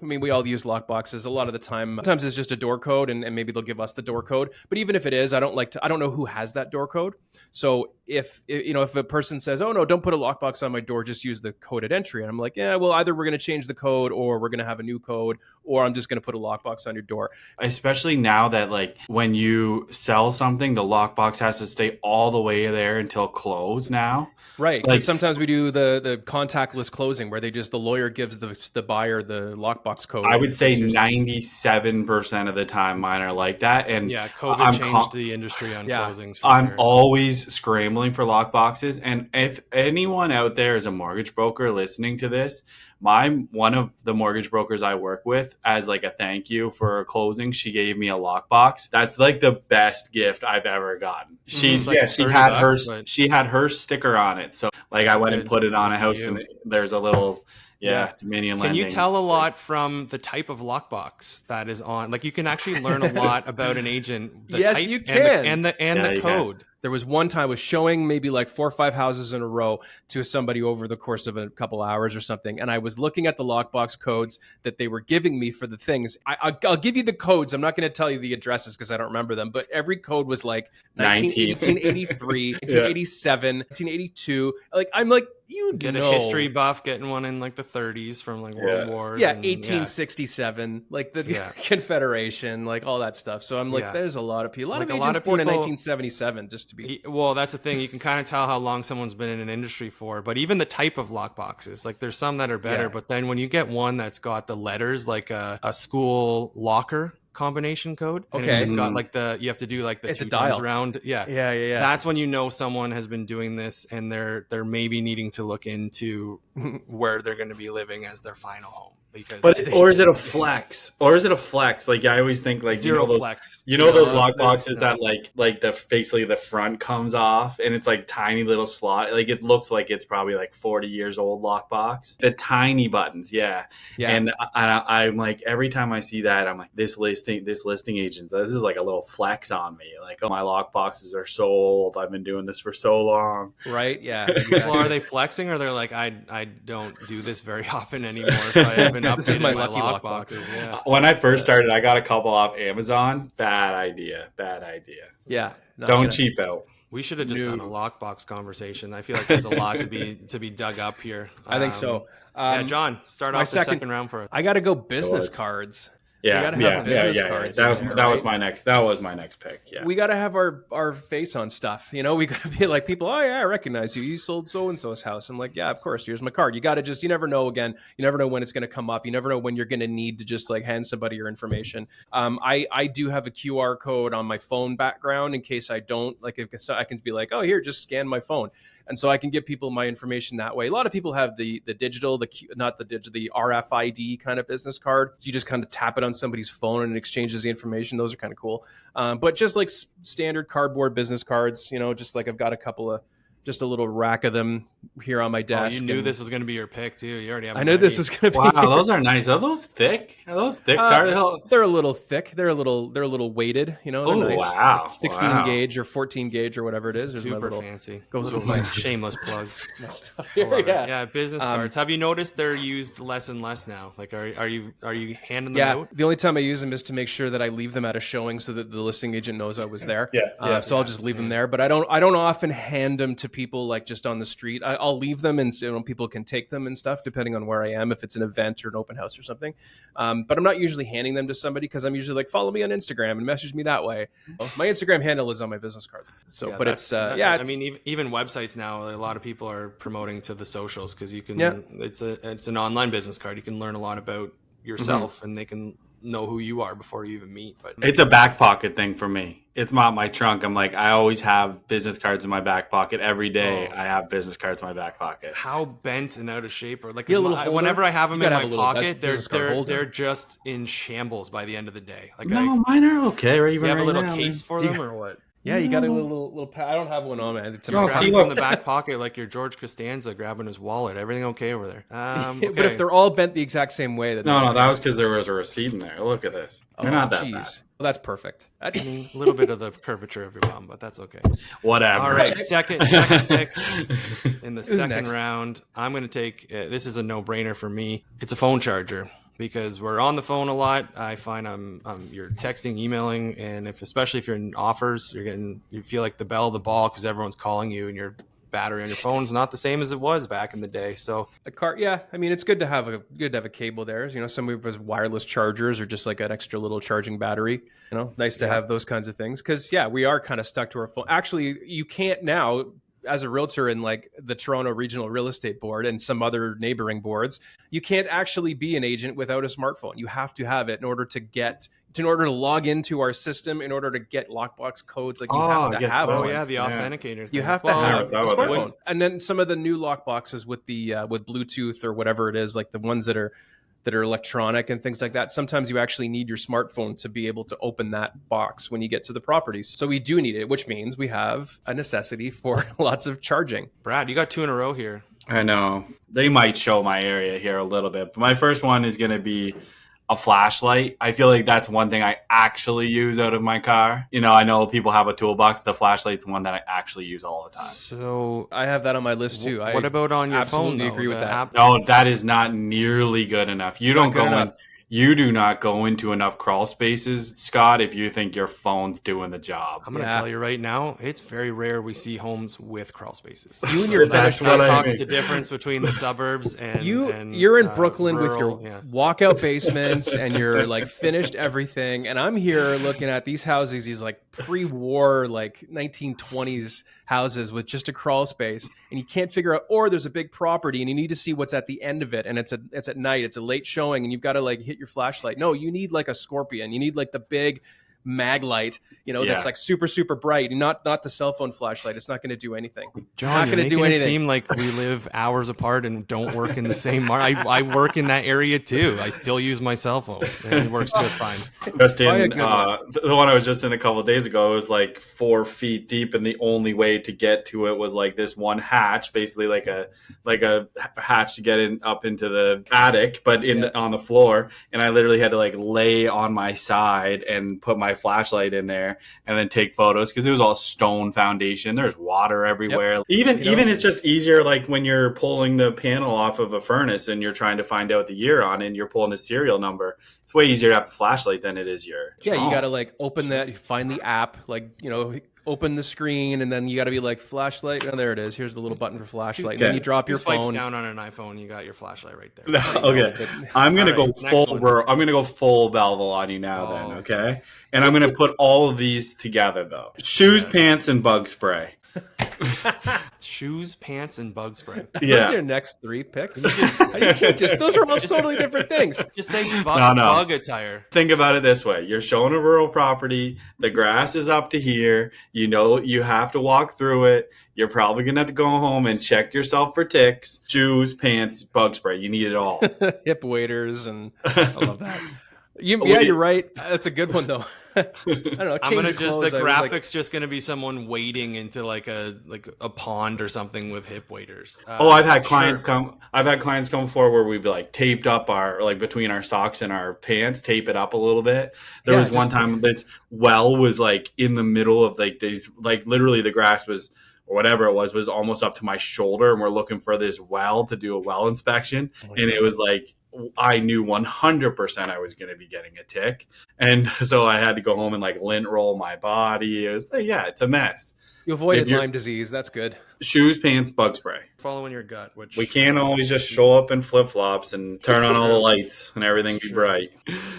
mean, we all use lock boxes a lot of the time. Sometimes it's just a door code and maybe they'll give us the door code. But even if it is, I don't know who has that door code. So if a person says, oh no, don't put a lockbox on my door, just use the code at entry. And I'm like, yeah, well, either we're going to change the code or we're going to have a new code, or I'm just going to put a lockbox on your door. Especially now that like when you sell something, the lockbox has to stay all the way there until close now. Right. Like, sometimes we do the contactless closing where the lawyer gives the buyer the lockbox code. I would say 97% of the time mine are like that. And yeah, COVID changed the industry on closings. I'm always scrambling for lockboxes. And if anyone out there is a mortgage broker listening to this, one of the mortgage brokers I work with, as like a thank you for a closing, she gave me a lockbox. That's like the best gift I've ever gotten. She had her sticker on it. So like I went and put it on a house and there's a little Dominion Can lending. you tell a lot from the type of lockbox that is on? Like you can actually learn a lot about an agent. Yes, type you can. And the code. There was one time I was showing maybe like 4 or 5 houses in a row to somebody over the course of a couple hours or something. And I was looking at the lockbox codes that they were giving me for the things. I'll give you the codes. I'm not going to tell you the addresses because I don't remember them. But every code was like 1883, 1987, 1982. Like I'm like, Get a history buff, getting one in like the 30s from like World Wars. Yeah, 1867, like the Confederation, like all that stuff. So I'm like, there's a lot of people. A lot of agents born in 1977, just to be. Well, that's the thing. You can kind of tell how long someone's been in an industry for. But even the type of lockboxes, like there's some that are better. But then when you get one that's got the letters, like a school locker combination code, and it's just got like you have to do like the it's 2 a dial times around. Yeah. That's when you know someone has been doing this and they're maybe needing to look into where they're going to be living as their final home. because Or is it a flex? Or is it a flex? Like I always think, like zero those, flex. those lock boxes No. that like the basically the front comes off and it's like tiny little slot. Like it looks like it's probably like 40 years old lock box. The tiny buttons, yeah. And I'm like, every time I see that, I'm like, this listing agent, this is like a little flex on me. Like, oh, my lock boxes are so old. I've been doing this for so long. Right? Yeah. Exactly. Well, are they flexing, or they're like, I don't do this very often anymore, so I haven't updated This is my my lucky lock lockbox. boxes. Yeah. When I first started, I got a couple off Amazon. Bad idea. Yeah. Don't cheap out. We should have just done a lockbox conversation. I feel like there's a lot to be dug up here. I think so. Yeah, John, start off the second round for us. I got to go business cards. Yeah, cards. That was my next pick. Yeah, we got to have our face on stuff. We got to be like people. Oh yeah, I recognize you. You sold so and so's house. I'm like, yeah, of course. Here's my card. You got to you never know. Again, you never know when it's going to come up. You never know when you're going to need to just like hand somebody your information. I do have a QR code on my phone background in case I don't like. If I can be like, oh, here, just scan my phone. And so I can give people my information that way. A lot of people have the digital, the RFID kind of business card. You just kind of tap it on somebody's phone and it exchanges the information. Those are kind of cool. But just like standard cardboard business cards, just like I've got just a little rack of them here on my desk. Oh, you knew this was going to be your pick too. You already have. I knew this was going to be. Wow, those are nice. Are those thick? Cards? They're a little thick. They're a little weighted. They're nice. Wow. 16 gauge or 14 gauge or whatever it is. Super fancy. Goes with my shameless plug. Yeah, business cards. Have you noticed they're used less and less now? Like, are you handing them out? The only time I use them is to make sure that I leave them at a showing so that the listing agent knows I was there. So I'll just leave them there. But I don't often hand them to people like just on the street. I'll leave them and people can take them and stuff depending on where I am, if it's an event or an open house or something. But I'm not usually handing them to somebody because I'm usually like, follow me on Instagram and message me that way. My Instagram handle is on my business cards. So, yeah, but I mean, even websites now, a lot of people are promoting to the socials because you can. It's an online business card. You can learn a lot about yourself, and they can know who you are before you even meet. But it's a back pocket thing for me. It's not my trunk. I'm like, I always have business cards in my back pocket. Every day I have business cards in my back pocket. How bent and out of shape, or like whenever I have them in my pocket, they're just in shambles by the end of the day. Like mine are okay. Or even you have a little case for them, or what? Yeah, you got a little. I don't have one on, man. It's from the back pocket, like you're George Costanza grabbing his wallet. Everything okay over there? Okay. But if they're all bent the exact same way, that was because there was a receipt in there. Look at this. They're not that bad. Well, that's perfect. A little bit of the curvature of your palm, but that's okay. Whatever. All right, second pick in the second round. I'm going to take. This is a no-brainer for me. It's a phone charger. Because we're on the phone a lot. I find you're texting, emailing, and especially if you're in offers, you feel like the belle of the ball because everyone's calling you, and your battery on your phone's not the same as it was back in the day. So a car, I mean, it's good to have a cable there. Some of us wireless chargers or just like an extra little charging battery. Nice to have those kinds of things because we are kind of stuck to our phone. Actually, you can't now. As a realtor in like the Toronto Regional Real Estate Board and some other neighboring boards, you can't actually be an agent without a smartphone. You have to have it in order to log into our system, in order to get lockbox codes. Like you have to have one. The authenticator. You have to have a smartphone. And then some of the new lockboxes with the with Bluetooth or whatever it is, like the ones that are electronic and things like that. Sometimes you actually need your smartphone to be able to open that box when you get to the properties. So we do need it, which means we have a necessity for lots of charging. Brad, you got two in a row here. I know. They might show my area here a little bit, but my first one is going to be a flashlight. I feel like that's one thing I actually use out of my car. I know people have a toolbox. The flashlight's one that I actually use all the time. So I have that on my list too. What about on your phone? Absolutely agree with that. No, that is not nearly good enough. You do not go into enough crawl spaces, Scott, if you think your phone's doing the job. I'm going to tell you right now, it's very rare we see homes with crawl spaces. You and your finished talks the difference between the suburbs and you're in Brooklyn rural, with your walkout basements and your like finished everything. And I'm here looking at these houses, these like pre-war, like 1920s houses with just a crawl space, and you can't figure out, or there's a big property and you need to see what's at the end of it, and it's at night, it's a late showing, and you've got to like hit your flashlight. No, you need like a Scorpion. You need like the big mag light, that's Yeah. like super, super bright. Not the cell phone flashlight. It's not going to do anything. John, not you're going to do making it anything. seem like we live hours apart and don't work in the same market. I work in that area too. I still use my cell phone, and it works just fine. Just Buy a in good one. the one I was just in a couple of days ago, it was like 4 feet deep, and the only way to get to it was like this one hatch, basically like a hatch to get in up into the attic, but on the floor. And I literally had to like lay on my side and put my flashlight in there, and then take photos because it was all stone foundation. There's water everywhere. Yep. Even it's just easier, like when you're pulling the panel off of a furnace and you're trying to find out the year on it, and you're pulling the serial number. It's way easier to have the flashlight than it is your phone. You got to like open that, you find the app, like, open the screen, and then you got to be like flashlight. Oh, there it is. Here's the little button for flashlight. And then you drop your phone down on an iPhone. You got your flashlight right there. Okay, I'm gonna go full. I'm gonna go full Belville on you now. Then, okay, and I'm gonna put all of these together though: shoes, pants, and bug spray. Shoes, pants, and bug spray. Yeah. Those are your next 3 picks. Those are all totally different things. Just say bug attire. Think about it this way: you're showing a rural property. The grass is up to here. You have to walk through it. You're probably gonna have to go home and check yourself for ticks. Shoes, pants, bug spray. You need it all. Hip waders, and I love that. You're right. That's a good one though. I don't know. I'm gonna the graphics just gonna be someone wading into like a pond or something with hip waders. I've had clients come. I've had clients come before where we've like taped up our between our socks and our pants, tape it up a little bit. There was one time this well was like in the middle of like these, like literally the grass was, or whatever it was almost up to my shoulder, and we're looking for this well to do a well inspection, and it was like, I knew 100% I was going to be getting a tick. And so I had to go home and like lint roll my body. It was it's a mess. You avoided Lyme disease. That's good. Shoes, pants, bug spray. Following your gut, which we can't always just show up in flip flops and turn on all the lights and everything be bright.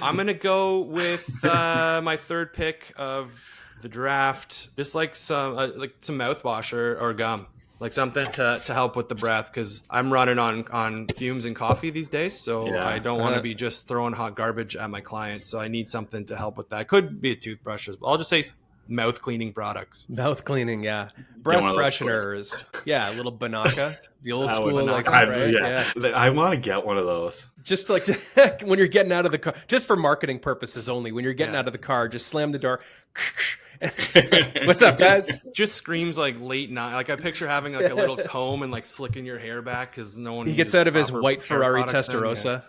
I'm going to go with my third pick of the draft, just like some mouthwash or gum. Like something to help with the breath, because I'm running on fumes and coffee these days. So I don't want to be just throwing hot garbage at my clients. So I need something to help with that. Could be a toothbrush as well. I'll just say mouth cleaning products. Mouth cleaning, yeah. Breath fresheners. Yeah, a little Banaka. The old school like spray. I want to get one of those. Just like when you're getting out of the car, just for marketing purposes only. When you're getting out of the car, just slam the door. What's up, guys? Just screams like late night. Like I picture having like a little comb and like slicking your hair back because no one. He gets out of his white Ferrari Testarossa.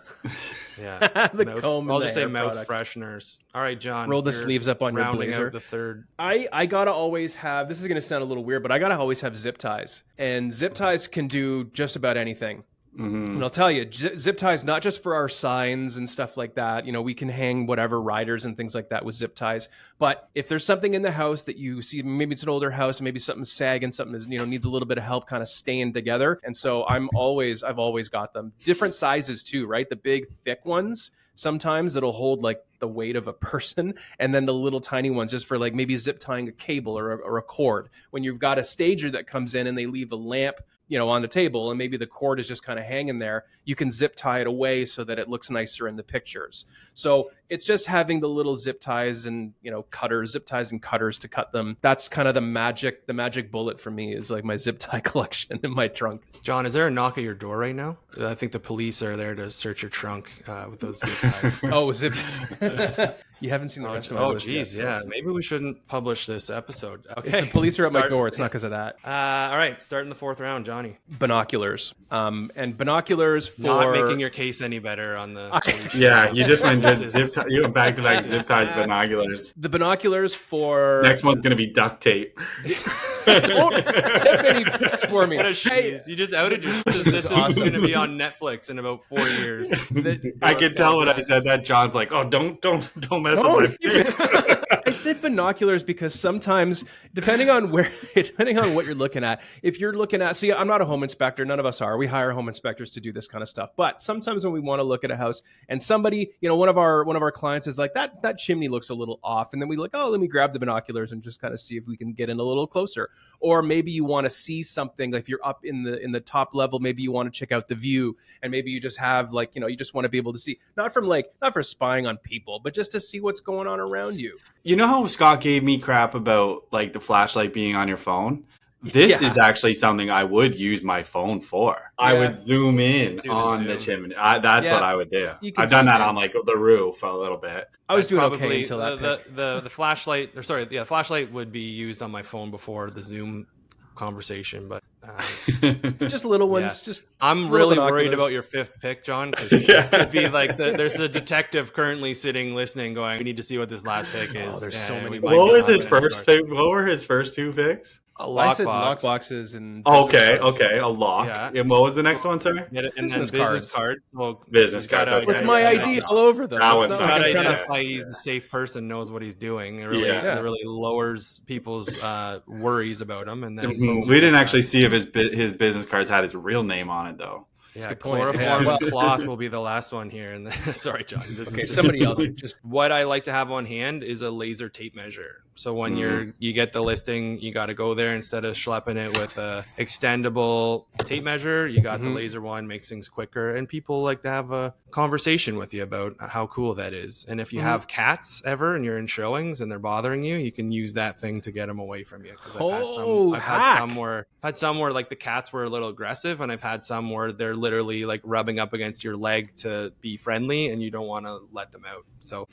Yeah, the comb. I'll just say mouth fresheners. All right, John. Roll the sleeves up on your blazer. Out the third. I gotta always have. This is gonna sound a little weird, but I gotta always have zip ties, and zip ties can do just about anything. Mm-hmm. And I'll tell you, zip ties, not just for our signs and stuff like that. We can hang whatever riders and things like that with zip ties. But if there's something in the house that you see, maybe it's an older house, maybe something's sagging, something is, needs a little bit of help kind of staying together. And so I've always got them. Different sizes too, right? The big thick ones, sometimes that'll hold like the weight of a person, and then the little tiny ones just for like maybe zip tying a cable or a cord. When you've got a stager that comes in and they leave a lamp on the table, and maybe the cord is just kind of hanging there, you can zip tie it away so that it looks nicer in the pictures. So it's just having the little zip ties and, zip ties and cutters to cut them. That's kind of the magic bullet for me, is like my zip tie collection in my trunk. John, is there a knock at your door right now? I think the police are there to search your trunk with those zip ties. Oh, zip You haven't seen the rest of my list yet, so. Yeah. Maybe we shouldn't publish this episode. Okay. If the police are at my door, it's not because of that. All right. Starting the fourth round, Johnny. Binoculars. And binoculars for... Not making your case any better on the... You just went you went back-to-back zip ties binoculars. The binoculars for... Next one's going to be duct tape. Don't get many picks for me. What a shit. You just outed yourself. This is going to be on Netflix in about 4 years. I could tell when I said that. John's like, oh, don't mess with my face. I said binoculars because sometimes, depending on what you're looking at, if you're looking at, see, I'm not a home inspector. None of us are. We hire home inspectors to do this kind of stuff. But sometimes when we want to look at a house and somebody, one of our clients is like, that chimney looks a little off. And then we like, oh, let me grab the binoculars and just kind of see if we can get in a little closer. Or maybe you want to see something, like if you're up in the top level, maybe you want to check out the view, and maybe you just have like, you just want to be able to see, not for spying on people, but just to see what's going on around you. You know how Scott gave me crap about like the flashlight being on your phone? This is actually something I would use my phone for. I would zoom in on the chimney. That's what I would do. I've done that on like the roof a little bit. I was doing okay until the flashlight, the flashlight would be used on my phone before the Zoom conversation, but just little ones. Just I'm really worried about your fifth pick, John, because this could be like there's a detective currently sitting listening going, we need to see what this last pick is. There's so many. What was his first pick? What were his first two picks? A lock lock boxes and okay, a lock. Yeah. And what was the next one, sorry? And then business cards. Well, business cards. With my ID all over them. That one's not identify he's a safe person, knows what he's doing. It really lowers people's worries about him. And then we didn't actually see if his business cards had his real name on it, though. Yeah, chloroform cloth will be the last one here. And sorry, John. Okay, somebody else. Just what I like to have on hand is a laser tape measure. So when you get the listing, you got to go there instead of schlepping it with a extendable tape measure. You got the laser one, makes things quicker, and people like to have a conversation with you about how cool that is. And if you have cats ever and you're in showings and they're bothering you, you can use that thing to get them away from you. Because I've had some where like the cats were a little aggressive, and I've had some where they're literally like rubbing up against your leg to be friendly, and you don't want to let them out. So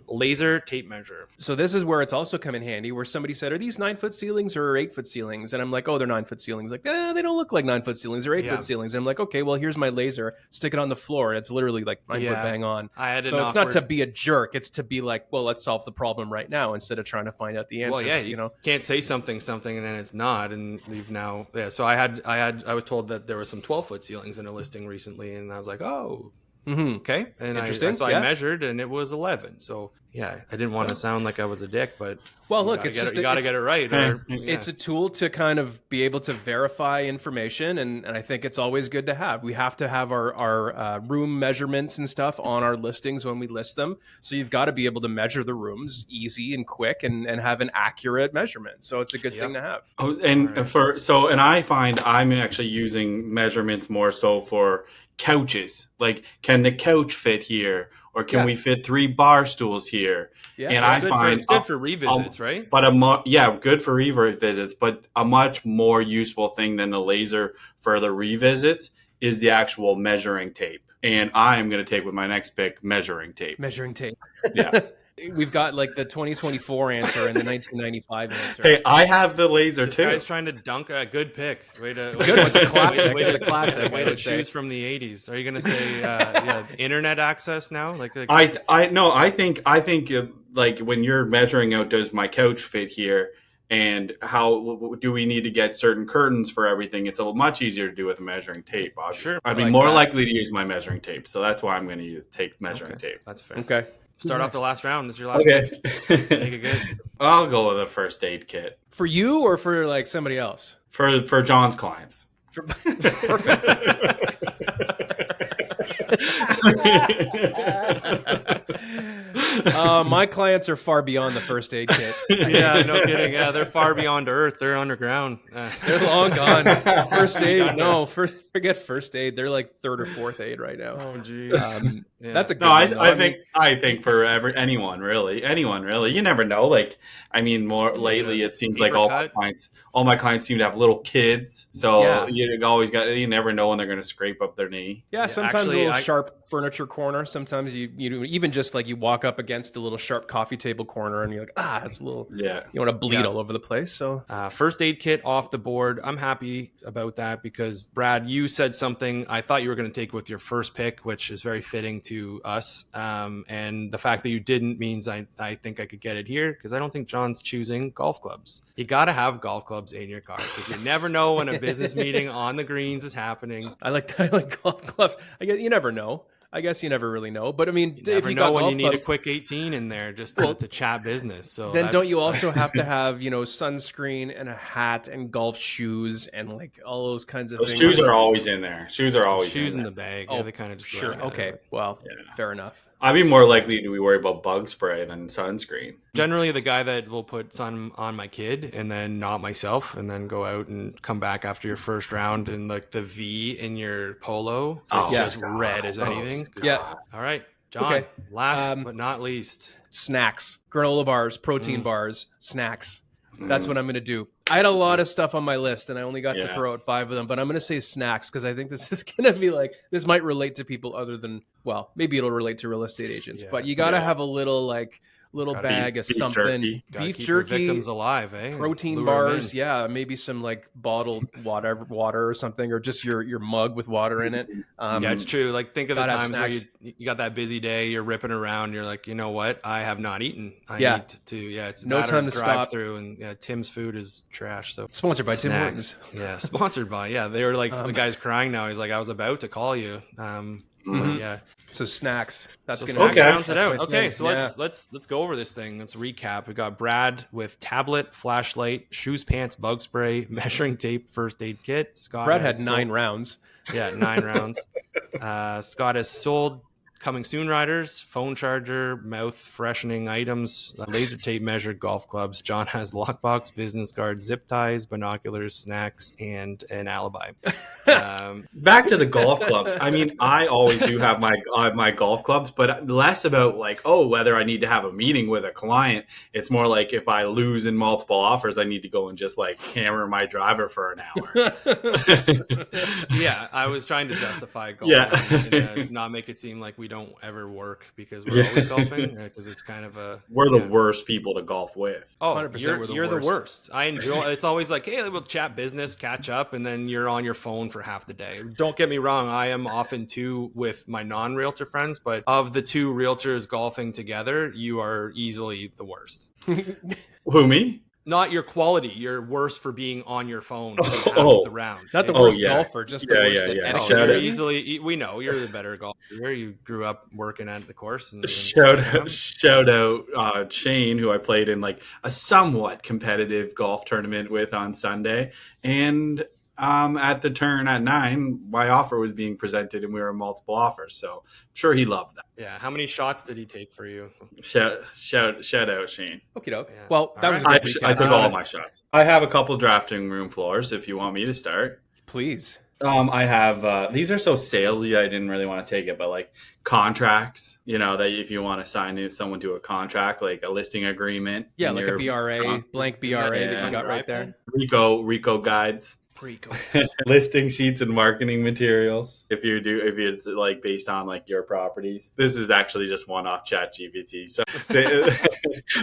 laser tape measure. So this is where it's also come in handy, where somebody said, are these 9-foot ceilings or 8-foot ceilings? And I'm like, oh, they're 9-foot ceilings. Like, they don't look like 9-foot ceilings or 8-foot ceilings. And I'm like, okay, well, here's my laser, stick it on the floor. It's literally like 9 foot bang on. It's not to be a jerk. It's to be like, well, let's solve the problem right now instead of trying to find out the answers. Well, you can't say something and then it's not, and leave now. Yeah. So I was told that there was some 12-foot ceilings in a listing recently, and I was like, oh, okay. And I measured, and it was 11. So yeah, I didn't want to sound like I was a dick, but well, look, you got to get it right. It's a tool to kind of be able to verify information, and I think it's always good to have. We have to have our room measurements and stuff on our listings when we list them. So you've got to be able to measure the rooms easy and quick, and have an accurate measurement. So it's a good thing to have. Oh, and and I find I'm actually using measurements more so for couches. Like, can the couch fit here? Or can we fit 3 bar stools here? Yeah, and I find it's good for revisits, right? But good for revisits. But a much more useful thing than the laser for the revisits is the actual measuring tape. And I am going to take with my next pick measuring tape. Measuring tape. Yeah. We've got like the 2024 answer and the 1995 answer. Hey, I have the laser too. This guy's trying to dunk a good pick. Good. It's a classic. It's a classic. Way to choose from the 80s. Are you going to say internet access now? I think like when you're measuring out, does my couch fit here? And how do we need to get certain curtains for everything? It's much easier to do with a measuring tape, obviously. Sure, I'd be more likely to use my measuring tape. So that's why I'm going to take measuring tape. That's fair. Okay. Start off the last round. This is your last pick. Make it good. I'll go with a first aid kit. For you or for like somebody else? For John's clients. Perfect. My clients are far beyond the first aid kit. Yeah, no kidding. Yeah, they're far beyond Earth. They're underground. They're long gone. First aid, no. Forget first aid. They're like third or fourth aid right now. Oh, geez. That's a good one. I think for anyone really. You never know. Like, I mean, more lately it seems like all my clients seem to have little kids. So you never know when they're going to scrape up their knee. Yeah, sometimes a little sharp furniture corner. Sometimes you even just like you walk up against a little sharp coffee table corner and you're like, it's a little, you want to bleed all over the place. So first aid kit off the board. I'm happy about that because Brad, you said something I thought you were going to take with your first pick, which is very fitting to us. And the fact that you didn't means I think I could get it here because I don't think John's choosing golf clubs. You got to have golf clubs in your car because you never know when a business meeting on the greens is happening. I like golf clubs. You never know. I guess you never really know. But I mean, You if never you know got when golf you need a clubs, quick 18 in there just Well, to chat business. So then don't that's you also have to have, sunscreen and a hat and golf shoes and like all those kinds of Those things? shoes are always in there. Shoes are always shoes in in the there. bag? Oh, Yeah, they kind of just sure. go together. Okay. Well, Yeah. fair enough. I'd be more likely to be worried about bug spray than sunscreen. Generally, the guy that will put sun on my kid and then not myself, and then go out and come back after your first round, and like the V in your polo is Oh, just God. red as anything. God. Yeah. All right, John. Okay. Last but not least, Snacks, granola bars, protein bars, snacks. That's what I'm going to do. I had a lot of stuff on my list and I only got to throw out 5 of them, but I'm going to say snacks because I think this is going to be like, this might relate to people other than, well, maybe it'll relate to real estate agents, but you got to have a little bag of beef something. jerky. gotta Beef keep your jerky, victims alive, eh? protein Lure 'em bars. in. Yeah. Maybe some like bottled water or something, or just your mug with water in it. Yeah, it's true. Like, think of the gotta have times where snacks. you got that busy day, you're ripping around, you're like, you know what? I have not eaten. I Yeah. need to. Yeah, it's No that or time to drive stop. through, and yeah, Tim's food is trash. So Sponsored by Tim snacks. Hortons. Yeah, sponsored by. Yeah, they were like, the guy's crying now. He's like, I was about to call you. But yeah. So snacks. That's So going snacks Okay. rounds it That's out. my Okay, thing. so let's go over this thing. Let's recap. We got Brad with tablet, flashlight, shoes, pants, bug spray, measuring tape, first aid kit. Scott Brad had has 9 rounds. Yeah, 9 rounds. Scott has sold coming soon riders, phone charger, mouth freshening items, laser tape measured golf clubs. John has lockbox, business cards, zip ties, binoculars, snacks, and an alibi. Back to the golf clubs. I mean, I always do have my golf clubs, but less about like, whether I need to have a meeting with a client. It's more like if I lose in multiple offers, I need to go and just like hammer my driver for an hour. Yeah, I was trying to justify golf and not make it seem like we don't ever work because we're always golfing, because it's kind of we're the worst people to golf with. Oh, 100% you're the worst. I enjoy. It's always like, hey, we'll chat business, catch up, and then you're on your phone for half the day. Don't get me wrong, I am often too with my non-realtor friends, but of the 2 realtors golfing together, you are easily the worst. Who, me? Not your quality. You're worse for being on your phone for half of the round. Not the It's- worst yeah. golfer, just the worst at Yeah. etiquette. Shout You're out. easily. We know you're the better golfer. You grew up working at the course. And Shout out Shane, who I played in like a somewhat competitive golf tournament with on Sunday, and at the turn at 9, my offer was being presented, and we were in multiple offers. So I'm sure he loved that. Yeah. How many shots did he take for you? Shout out Shane. Okie doke. Yeah. Well, that All was right. a good recap. I took all my shots. I have a couple drafting room floors if you want me to start. Please. I have these are so salesy. I didn't really want to take it, but like contracts, that if you want to sign someone to a contract, like a listing agreement, Yeah, in like your a BRA, blank BRA that Yeah. you got right there. Rico guides, listing sheets and marketing materials. If it's like based on like your properties, this is actually just one off Chat GPT. So,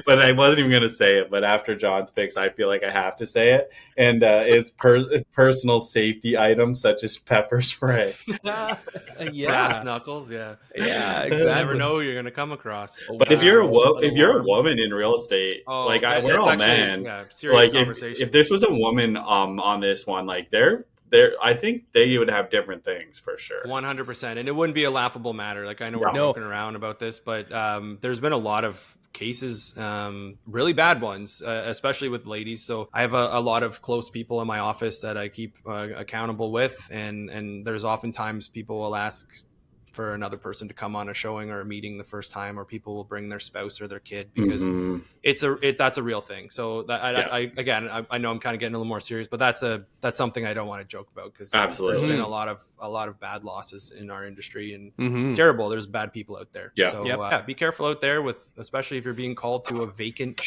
but I wasn't even going to say it. But after John's picks, I feel like I have to say it. And it's personal safety items such as pepper spray. Brass Yeah. knuckles. Yeah. Yeah, You exactly. never know who you're gonna come across. But if you're a woman in real estate, we're all men. Yeah, serious Like conversation. if this was a woman on this one, like they're I think they would have different things for sure. 100%, and it wouldn't be a laughable matter. Like, I know we're joking around about this, but there's been a lot of cases, really bad ones, especially with ladies. So I have a lot of close people in my office that I keep accountable with, and there's oftentimes people will ask for another person to come on a showing or a meeting the first time, or people will bring their spouse or their kid because that's a real thing. So that I know I'm kind of getting a little more serious, but that's something I don't want to joke about because there's been a lot of bad losses in our industry, and it's terrible. There's bad people out there. Yeah. So be careful out there especially if you're being called to a vacant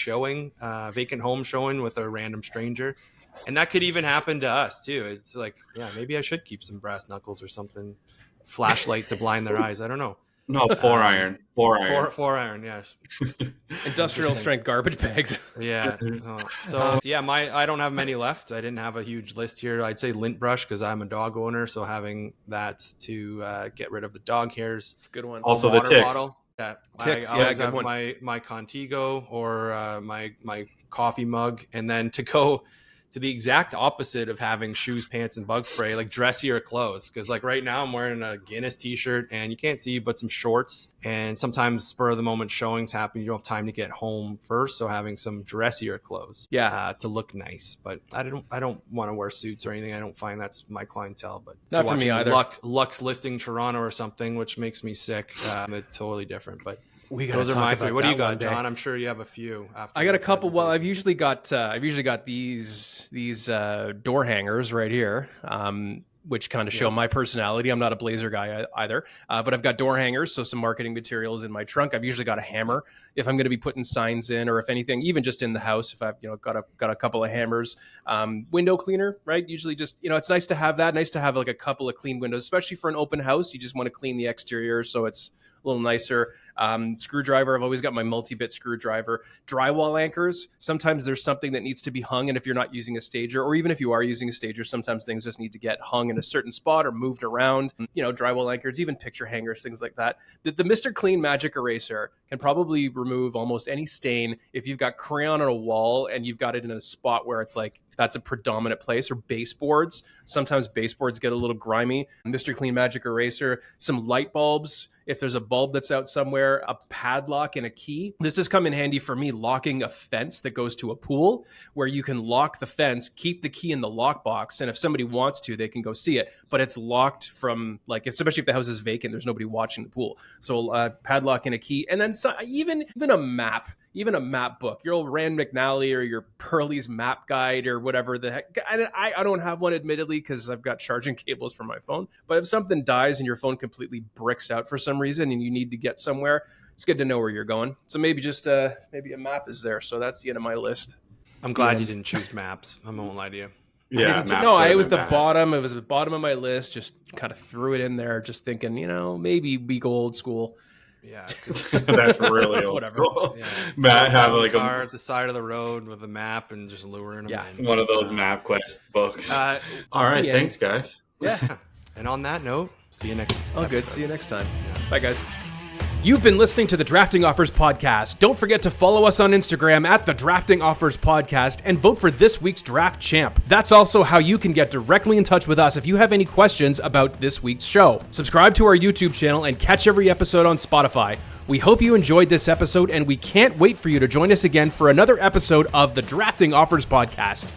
home showing with a random stranger. And that could even happen to us too. It's like, maybe I should keep some brass knuckles or something. Flashlight to blind their eyes. I don't know. No, 4-iron. 4-iron. 4-iron, yeah. Industrial strength garbage bags. Yeah. I don't have many left. I didn't have a huge list here. I'd say lint brush because I'm a dog owner, so having that to get rid of the dog hairs. Good one. Also Water the ticks. bottle. Yeah, Ticks, I always good have one. my Contigo or my coffee mug, and then to go to the exact opposite of having shoes, pants, and bug spray, like dressier clothes. Because like right now I'm wearing a Guinness t-shirt and you can't see but some shorts, and sometimes spur of the moment showings happen. You don't have time to get home first, so having some dressier clothes to look nice. But I don't want to wear suits or anything. I don't find that's my clientele. But not for me either. Lux listing Toronto or something, which makes me sick. It's totally different. But those are my three. What do you got, John? I'm sure you have a few. I got a couple. Well, I've usually got these door hangers right here, which kind of show my personality. I'm not a blazer guy either, but I've got door hangers, so some marketing materials in my trunk. I've usually got a hammer if I'm going to be putting signs in, or if anything, even just in the house, if I've got a couple of hammers. Window cleaner, right? Usually just it's nice to have that. Nice to have like a couple of clean windows, especially for an open house. You just want to clean the exterior so it's a little nicer. Screwdriver. I've always got my multi-bit screwdriver. Drywall anchors. Sometimes there's something that needs to be hung, and if you're not using a stager, or even if you are using a stager, sometimes things just need to get hung in a certain spot or moved around. Drywall anchors, even picture hangers, things like that. The Mr. Clean Magic Eraser can probably remove almost any stain if you've got crayon on a wall and you've got it in a spot where it's like that's a predominant place, or baseboards. Sometimes baseboards get a little grimy. Mr. Clean Magic Eraser, some light bulbs. If there's a bulb that's out somewhere, a padlock and a key. This has come in handy for me locking a fence that goes to a pool, where you can lock the fence, keep the key in the lockbox, and if somebody wants to, they can go see it. But it's locked from, especially if the house is vacant, there's nobody watching the pool. So padlock and a key, and then even a map. Even a map book, your old Rand McNally or your Pearlie's map guide or whatever the heck. I don't have one, admittedly, because I've got charging cables for my phone. But if something dies and your phone completely bricks out for some reason and you need to get somewhere, it's good to know where you're going. So maybe just maybe a map is there. So that's the end of my list. I'm glad you didn't choose maps. I won't lie to you. Yeah, it was the bottom. It was the bottom of my list. Just kind of threw it in there, just thinking, maybe we go old school. Yeah, that's really old. Whatever. School. Yeah. Matt have like car at the side of the road with a map and just luring them in. One of those MapQuest books. All right, thanks, guys. Yeah. And on that note, see you next time. Oh, good. See you next time. Yeah. Bye, guys. You've been listening to the Drafting Offers Podcast. Don't forget to follow us on Instagram at the Drafting Offers Podcast and vote for this week's Draft Champ. That's also how you can get directly in touch with us if you have any questions about this week's show. Subscribe to our YouTube channel and catch every episode on Spotify. We hope you enjoyed this episode, and we can't wait for you to join us again for another episode of the Drafting Offers Podcast.